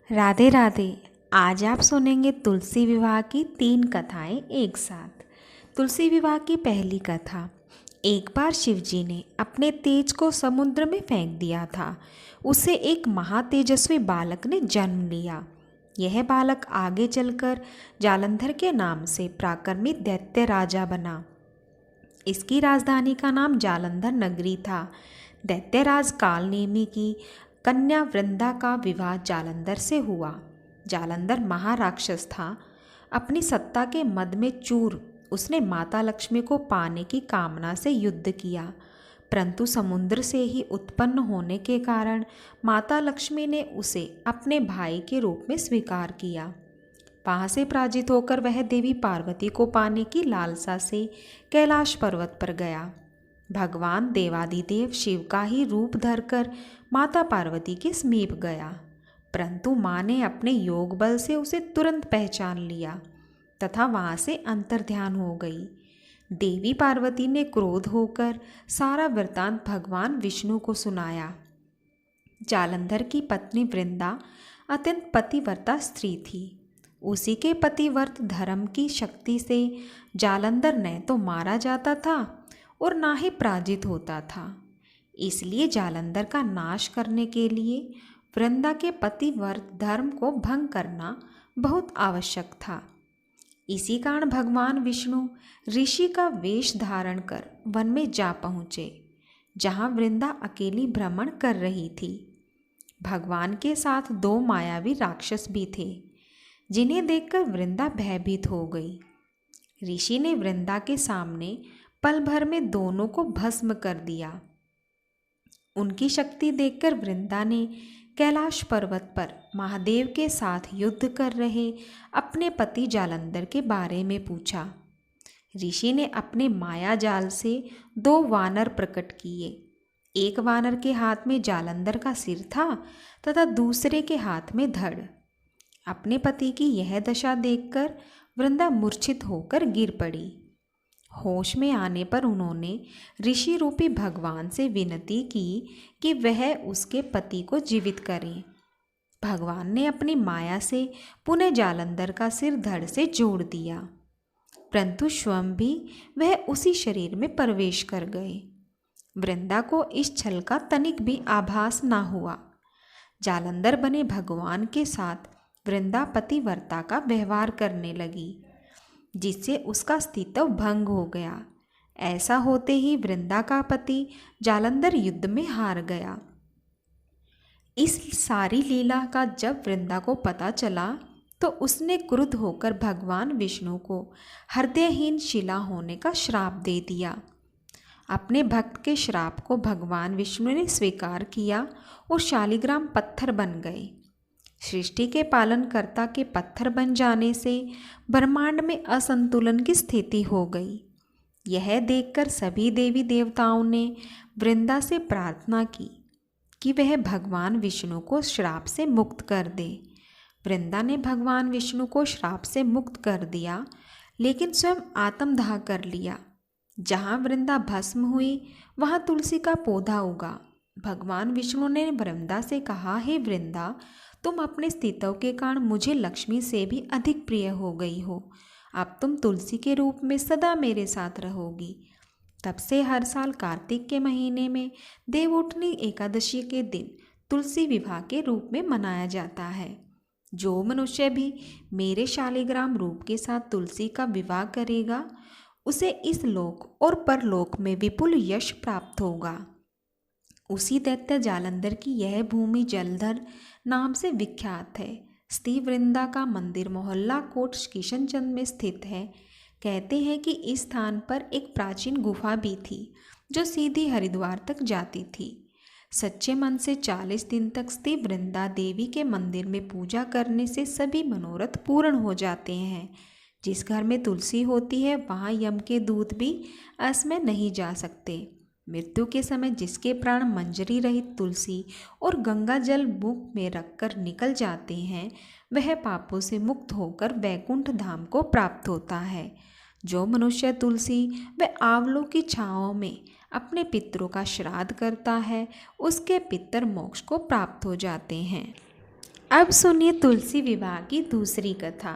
राधे राधे। आज आप सुनेंगे तुलसी विवाह की 3 कथाएं एक साथ। तुलसी विवाह की पहली कथा। एक बार शिवजी ने अपने तेज को समुद्र में फेंक दिया था। उसे एक महातेजस्वी बालक ने जन्म लिया। यह बालक आगे चलकर जालंधर के नाम से पराक्रमी दैत्य राजा बना। इसकी राजधानी का नाम जालंधर नगरी था। दैत्यराज कालनेमी की कन्या वृंदा का विवाह जालंधर से हुआ। जालंधर महाराक्षस था। अपनी सत्ता के मद में चूर उसने माता लक्ष्मी को पाने की कामना से युद्ध किया, परंतु समुद्र से ही उत्पन्न होने के कारण माता लक्ष्मी ने उसे अपने भाई के रूप में स्वीकार किया। वहाँ से पराजित होकर वह देवी पार्वती को पाने की लालसा से कैलाश पर्वत पर गया। भगवान देवादिदेव शिव का ही रूप धरकर माता पार्वती के समीप गया, परंतु माँ ने अपने योग बल से उसे तुरंत पहचान लिया तथा वहाँ से अंतर्ध्यान हो गई। देवी पार्वती ने क्रोध होकर सारा वृत्तांत भगवान विष्णु को सुनाया। जालंधर की पत्नी वृंदा अत्यंत पतिव्रता स्त्री थी। उसी के पतिव्रत धर्म की शक्ति से जालंधर न तो मारा जाता था और ना ही पराजित होता था। इसलिए जालंधर का नाश करने के लिए वृंदा के पतिव्रत धर्म को भंग करना बहुत आवश्यक था। इसी कारण भगवान विष्णु ऋषि का वेश धारण कर वन में जा पहुँचे, जहाँ वृंदा अकेली भ्रमण कर रही थी। भगवान के साथ 2 मायावी राक्षस भी थे, जिन्हें देखकर वृंदा भयभीत हो गई। ऋषि ने वृंदा के सामने पल भर में दोनों को भस्म कर दिया। उनकी शक्ति देखकर वृंदा ने कैलाश पर्वत पर महादेव के साथ युद्ध कर रहे अपने पति जालंधर के बारे में पूछा। ऋषि ने अपने माया जाल से 2 वानर प्रकट किए। एक वानर के हाथ में जालंधर का सिर था तथा दूसरे के हाथ में धड़। अपने पति की यह दशा देखकर वृंदा मूर्छित होकर गिर पड़ी। होश में आने पर उन्होंने ऋषि रूपी भगवान से विनती की कि वह उसके पति को जीवित करें। भगवान ने अपनी माया से पुनः जालंधर का सिर धड़ से जोड़ दिया, परंतु स्वयं भी वह उसी शरीर में प्रवेश कर गए। वृंदा को इस छल का तनिक भी आभास न हुआ। जालंधर बने भगवान के साथ वृंदा पतिव्रता का व्यवहार करने लगी, जिससे उसका अस्तित्व भंग हो गया। ऐसा होते ही वृंदा का पति जालंधर युद्ध में हार गया। इस सारी लीला का जब वृंदा को पता चला तो उसने क्रुद्ध होकर भगवान विष्णु को हृदयहीन शिला होने का श्राप दे दिया। अपने भक्त के श्राप को भगवान विष्णु ने स्वीकार किया और शालिग्राम पत्थर बन गए। सृष्टि के पालनकर्ता के पत्थर बन जाने से ब्रह्मांड में असंतुलन की स्थिति हो गई। यह देखकर सभी देवी देवताओं ने वृंदा से प्रार्थना की कि वह भगवान विष्णु को श्राप से मुक्त कर दे। वृंदा ने भगवान विष्णु को श्राप से मुक्त कर दिया, लेकिन स्वयं आत्मदाह कर लिया। जहाँ वृंदा भस्म हुई वहाँ तुलसी का पौधा उगा। भगवान विष्णु ने वृंदा से कहा, हे वृंदा, तुम अपने अस्तित्व के कारण मुझे लक्ष्मी से भी अधिक प्रिय हो गई हो। अब तुम तुलसी के रूप में सदा मेरे साथ रहोगी। तब से हर साल कार्तिक के महीने में देवउठनी एकादशी के दिन तुलसी विवाह के रूप में मनाया जाता है। जो मनुष्य भी मेरे शालिग्राम रूप के साथ तुलसी का विवाह करेगा, उसे इस लोक और परलोक में विपुल यश प्राप्त होगा। उसी दैत्य जालंधर की यह भूमि जलधर नाम से विख्यात है। स्त्री वृंदा का मंदिर मोहल्ला कोट किशनचंद में स्थित है। कहते हैं कि इस स्थान पर एक प्राचीन गुफा भी थी जो सीधी हरिद्वार तक जाती थी। सच्चे मन से 40 दिन तक स्त्री वृंदा देवी के मंदिर में पूजा करने से सभी मनोरथ पूर्ण हो जाते हैं। जिस घर में तुलसी होती है वहाँ यम के दूत भी असमय नहीं जा सकते। मृत्यु के समय जिसके प्राण मंजरी रहित तुलसी और गंगा जल मुख में रखकर निकल जाते हैं, वह पापों से मुक्त होकर वैकुंठ धाम को प्राप्त होता है। जो मनुष्य तुलसी व आंवलों की छाँव में अपने पितरों का श्राद्ध करता है, उसके पितर मोक्ष को प्राप्त हो जाते हैं। अब सुनिए तुलसी विवाह की दूसरी कथा।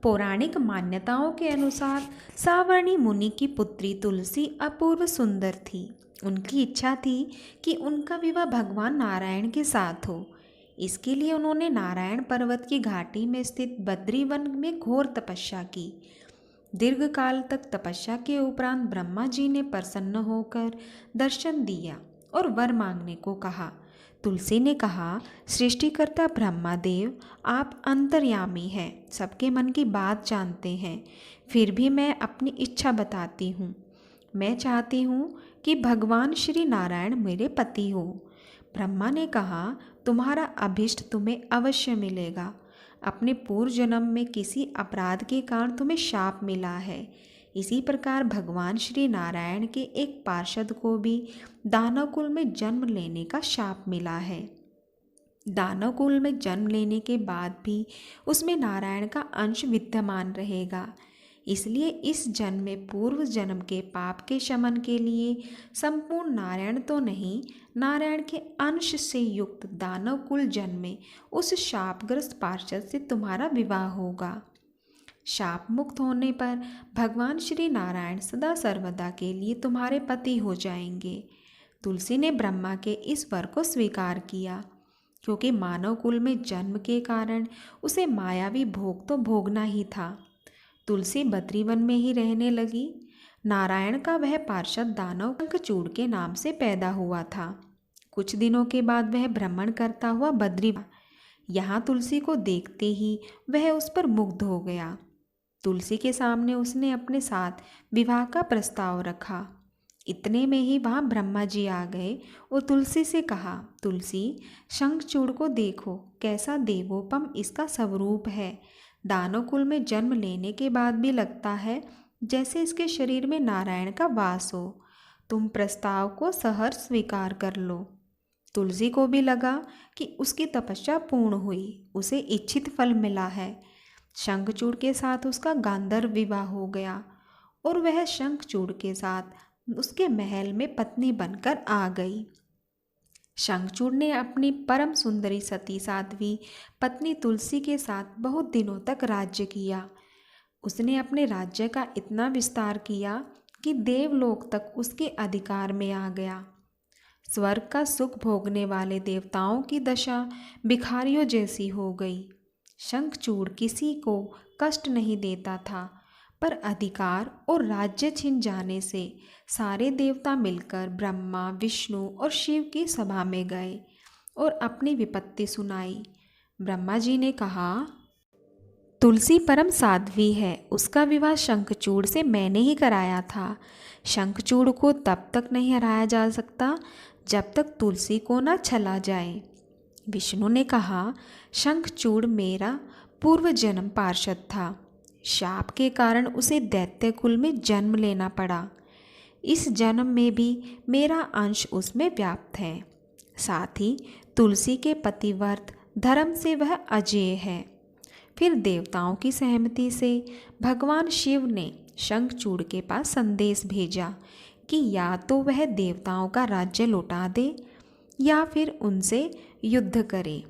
पौराणिक मान्यताओं के अनुसार सावर्णी मुनि की पुत्री तुलसी अपूर्व सुंदर थी। उनकी इच्छा थी कि उनका विवाह भगवान नारायण के साथ हो। इसके लिए उन्होंने नारायण पर्वत की घाटी में स्थित बद्री वन में घोर तपस्या की। दीर्घ काल तक तपस्या के उपरांत ब्रह्मा जी ने प्रसन्न होकर दर्शन दिया और वर मांगने को कहा। तुलसी ने कहा, सृष्टिकर्ता ब्रह्मादेव, आप अंतर्यामी हैं, सबके मन की बात जानते हैं। फिर भी मैं अपनी इच्छा बताती हूँ। मैं चाहती हूँ कि भगवान श्री नारायण मेरे पति हो। ब्रह्मा ने कहा, तुम्हारा अभिष्ट तुम्हें अवश्य मिलेगा। अपने पूर्व जन्म में किसी अपराध के कारण तुम्हें शाप मिला है। इसी प्रकार भगवान श्री नारायण के एक पार्षद को भी दानव कुल में जन्म लेने का शाप मिला है। दानव कुल में जन्म लेने के बाद भी उसमें नारायण का अंश विद्यमान रहेगा। इसलिए इस जन्म में पूर्व जन्म के पाप के शमन के लिए संपूर्ण नारायण तो नहीं, नारायण के अंश से युक्त दानव कुल जन्मे उस शापग्रस्त पार्षद से तुम्हारा विवाह होगा। शाप मुक्त होने पर भगवान श्री नारायण सदा सर्वदा के लिए तुम्हारे पति हो जाएंगे। तुलसी ने ब्रह्मा के इस वर को स्वीकार किया, क्योंकि मानव कुल में जन्म के कारण उसे मायावी भोग तो भोगना ही था। तुलसी बद्रीवन में ही रहने लगी। नारायण का वह पार्षद दानव शंखचूड़ के नाम से पैदा हुआ था। कुछ दिनों के बाद वह भ्रमण करता हुआ बद्री यहाँ तुलसी को देखते ही वह उस पर मुग्ध हो गया। तुलसी के सामने उसने अपने साथ विवाह का प्रस्ताव रखा। इतने में ही वहाँ ब्रह्मा जी आ गए और तुलसी से कहा, तुलसी, शंखचूड़ को देखो, कैसा देवोपम इसका स्वरूप है। दानव कुल में जन्म लेने के बाद भी लगता है जैसे इसके शरीर में नारायण का वास हो। तुम प्रस्ताव को सहर्ष स्वीकार कर लो। तुलसी को भी लगा कि उसकी तपस्या पूर्ण हुई, उसे इच्छित फल मिला है। शंखचूड़ के साथ उसका गांधर्व विवाह हो गया और वह शंखचूड़ के साथ उसके महल में पत्नी बनकर आ गई। शंखचूड़ ने अपनी परम सुंदरी सती साध्वी पत्नी तुलसी के साथ बहुत दिनों तक राज्य किया। उसने अपने राज्य का इतना विस्तार किया कि देवलोक तक उसके अधिकार में आ गया। स्वर्ग का सुख भोगने वाले देवताओं की दशा भिखारियों जैसी हो गई। शंखचूड़ किसी को कष्ट नहीं देता था, पर अधिकार और राज्य छिन जाने से सारे देवता मिलकर ब्रह्मा, विष्णु और शिव की सभा में गए और अपनी विपत्ति सुनाई। ब्रह्मा जी ने कहा, तुलसी परम साध्वी है, उसका विवाह शंखचूड़ से मैंने ही कराया था। शंखचूड़ को तब तक नहीं हराया जा सकता जब तक तुलसी को न छला जाए। विष्णु ने कहा, शंखचूड़ मेरा पूर्व जन्म पार्षद था। शाप के कारण उसे दैत्य कुल में जन्म लेना पड़ा। इस जन्म में भी मेरा अंश उसमें व्याप्त है। साथ ही तुलसी के पतिव्रत धर्म से वह अजेय है। फिर देवताओं की सहमति से भगवान शिव ने शंखचूड़ के पास संदेश भेजा कि या तो वह देवताओं का राज्य लौटा दे या फिर उनसे युद्ध करे।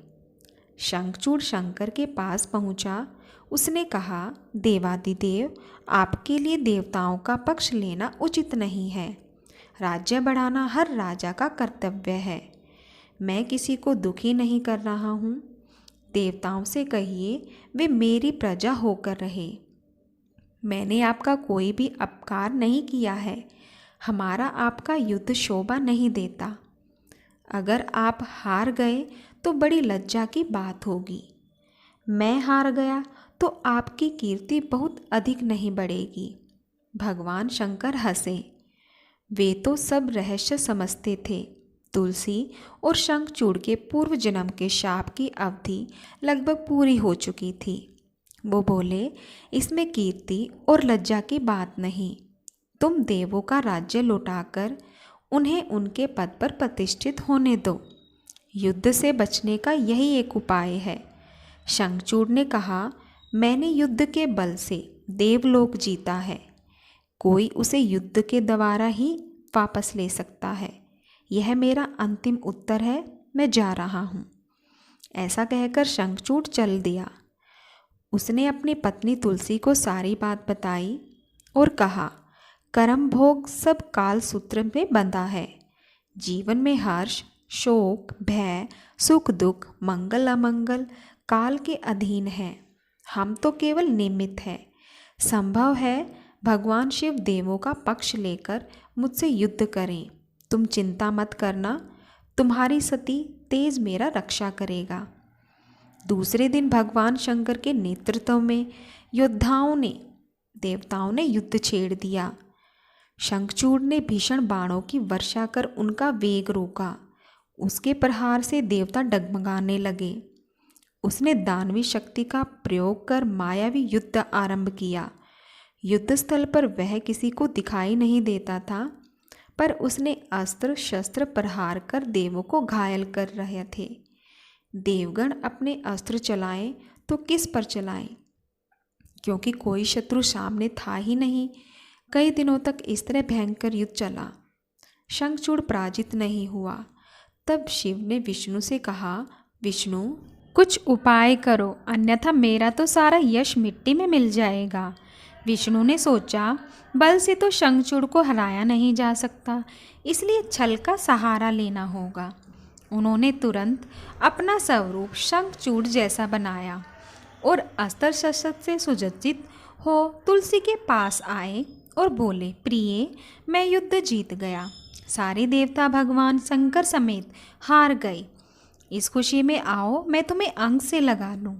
शंखचूड़ शंकर के पास पहुंचा। उसने कहा, देवादिदेव, आपके लिए देवताओं का पक्ष लेना उचित नहीं है। राज्य बढ़ाना हर राजा का कर्तव्य है। मैं किसी को दुखी नहीं कर रहा हूँ। देवताओं से कहिए वे मेरी प्रजा होकर रहे। मैंने आपका कोई भी अपकार नहीं किया है। हमारा आपका युद्ध शोभा नहीं देता। अगर आप हार गए तो बड़ी लज्जा की बात होगी। मैं हार गया तो आपकी कीर्ति बहुत अधिक नहीं बढ़ेगी। भगवान शंकर हंसे। वे तो सब रहस्य समझते थे। तुलसी और शंखचूड़ के पूर्व जन्म के शाप की अवधि लगभग पूरी हो चुकी थी। वो बोले, इसमें कीर्ति और लज्जा की बात नहीं। तुम देवों का राज्य लौटाकर उन्हें उनके पद पर प्रतिष्ठित होने दो। युद्ध से बचने का यही एक उपाय है। शंखचूड़ ने कहा, मैंने युद्ध के बल से देवलोक जीता है। कोई उसे युद्ध के द्वारा ही वापस ले सकता है। यह मेरा अंतिम उत्तर है। मैं जा रहा हूँ। ऐसा कहकर शंखचूड़ चल दिया। उसने अपनी पत्नी तुलसी को सारी बात बताई और कहा, कर्म भोग सब काल सूत्र में बंधा है। जीवन में हर्ष, शोक, भय, सुख दुख, मंगल अमंगल काल के अधीन है। हम तो केवल निमित्त हैं। संभव है भगवान शिव देवों का पक्ष लेकर मुझसे युद्ध करें। तुम चिंता मत करना, तुम्हारी सती तेज मेरा रक्षा करेगा। दूसरे दिन भगवान शंकर के नेतृत्व में देवताओं ने युद्ध छेड़ दिया। शंखचूड़ ने भीषण बाणों की वर्षा कर उनका वेग रोका। उसके प्रहार से देवता डगमगाने लगे। उसने दानवी शक्ति का प्रयोग कर मायावी युद्ध आरंभ किया। युद्ध स्थल पर वह किसी को दिखाई नहीं देता था, पर उसने अस्त्र शस्त्र प्रहार कर देवों को घायल कर रहे थे। देवगण अपने अस्त्र चलाएं तो किस पर चलाएं, क्योंकि कोई शत्रु सामने था ही नहीं। कई दिनों तक इस तरह भयंकर युद्ध चला। शंखचूड़ पराजित नहीं हुआ। तब शिव ने विष्णु से कहा, विष्णु, कुछ उपाय करो, अन्यथा मेरा तो सारा यश मिट्टी में मिल जाएगा। विष्णु ने सोचा, बल से तो शंखचूड़ को हराया नहीं जा सकता, इसलिए छल का सहारा लेना होगा। उन्होंने तुरंत अपना स्वरूप शंखचूड़ जैसा बनाया और अस्त्र शस्त्र से सुसज्जित हो तुलसी के पास आए और बोले, प्रिय, मैं युद्ध जीत गया। सारे देवता भगवान शंकर समेत हार गए। इस खुशी में आओ, मैं तुम्हें अंग से लगा लूं।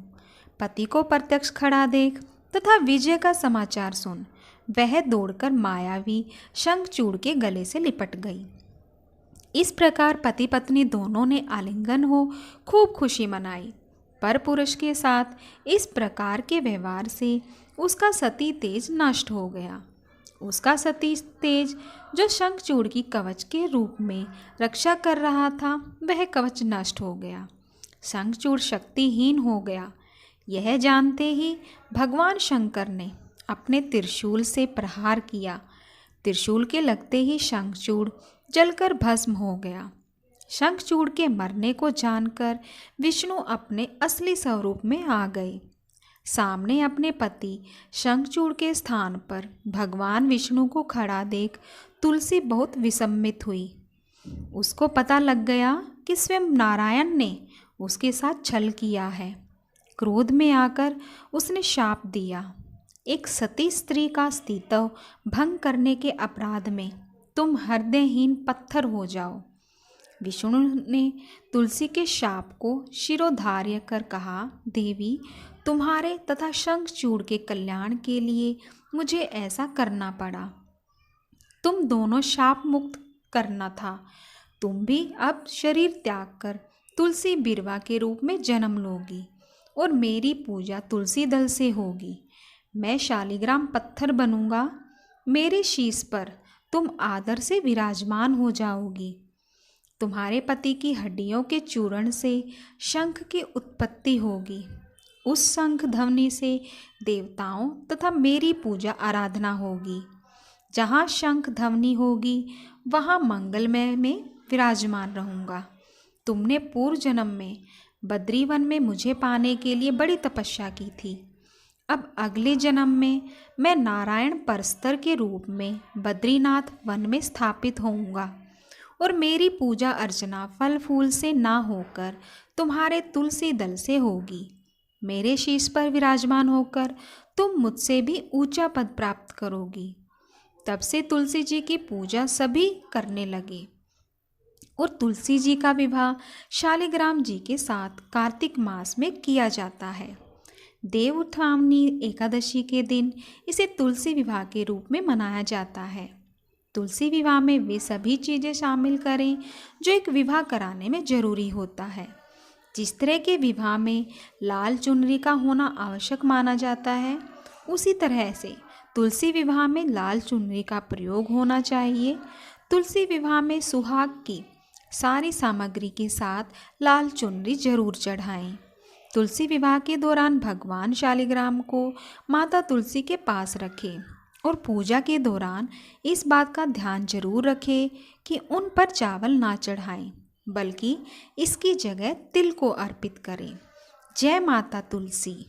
पति को प्रत्यक्ष खड़ा देख तथा विजय का समाचार सुन वह दौड़कर मायावी शंखचूड़ के गले से लिपट गई। इस प्रकार पति पत्नी दोनों ने आलिंगन हो खूब खुशी मनाई। पर पुरुष के साथ इस प्रकार के व्यवहार से उसका सती तेज नष्ट हो गया। उसका सती तेज जो शंखचूड़ की कवच के रूप में रक्षा कर रहा था, वह कवच नष्ट हो गया। शंखचूड़ शक्तिहीन हो गया। यह जानते ही भगवान शंकर ने अपने त्रिशूल से प्रहार किया। त्रिशूल के लगते ही शंखचूड़ जलकर भस्म हो गया। शंखचूड़ के मरने को जानकर विष्णु अपने असली स्वरूप में आ गए। सामने अपने पति शंखचूड़ के स्थान पर भगवान विष्णु को खड़ा देख तुलसी बहुत विस्मित हुई। उसको पता लग गया कि स्वयं नारायण ने उसके साथ छल किया है। क्रोध में आकर उसने शाप दिया, एक सती स्त्री का अस्तित्व भंग करने के अपराध में तुम हृदयहीन पत्थर हो जाओ। विष्णु ने तुलसी के शाप को शिरोधार्य कर कहा, देवी, तुम्हारे तथा शंखचूड़ के कल्याण के लिए मुझे ऐसा करना पड़ा। तुम दोनों शाप मुक्त करना था। तुम भी अब शरीर त्याग कर तुलसी बिरवा के रूप में जन्म लोगी और मेरी पूजा तुलसी दल से होगी। मैं शालिग्राम पत्थर बनूंगा। मेरे शीश पर तुम आदर से विराजमान हो जाओगी। तुम्हारे पति की हड्डियों के चूर्ण से शंख की उत्पत्ति होगी। उस शंख ध्वनि से देवताओं तथा मेरी पूजा आराधना होगी। जहाँ शंख ध्वनि होगी वहाँ मंगलमय में विराजमान रहूँगा। तुमने पूर्व जन्म में बद्रीवन में मुझे पाने के लिए बड़ी तपस्या की थी। अब अगले जन्म में मैं नारायण परस्तर के रूप में बद्रीनाथ वन में स्थापित होऊंगा और मेरी पूजा अर्चना फल फूल से ना होकर तुम्हारे तुलसी दल से होगी। मेरे शीश पर विराजमान होकर तुम मुझसे भी ऊंचा पद प्राप्त करोगी। तब से तुलसी जी की पूजा सभी करने लगे और तुलसी जी का विवाह शालिग्राम जी के साथ कार्तिक मास में किया जाता है। देव उत्थामनी एकादशी के दिन इसे तुलसी विवाह के रूप में मनाया जाता है। तुलसी विवाह में वे सभी चीज़ें शामिल करें जो एक विवाह कराने में जरूरी होता है। जिस तरह के विवाह में लाल चुनरी का होना आवश्यक माना जाता है, उसी तरह से तुलसी विवाह में लाल चुनरी का प्रयोग होना चाहिए। तुलसी विवाह में सुहाग की सारी सामग्री के साथ लाल चुनरी जरूर चढ़ाएं। तुलसी विवाह के दौरान भगवान शालिग्राम को माता तुलसी के पास रखें और पूजा के दौरान इस बात का ध्यान जरूर रखें कि उन पर चावल ना चढ़ाएं। बल्कि इसकी जगह तिल को अर्पित करें। जय माता तुलसी।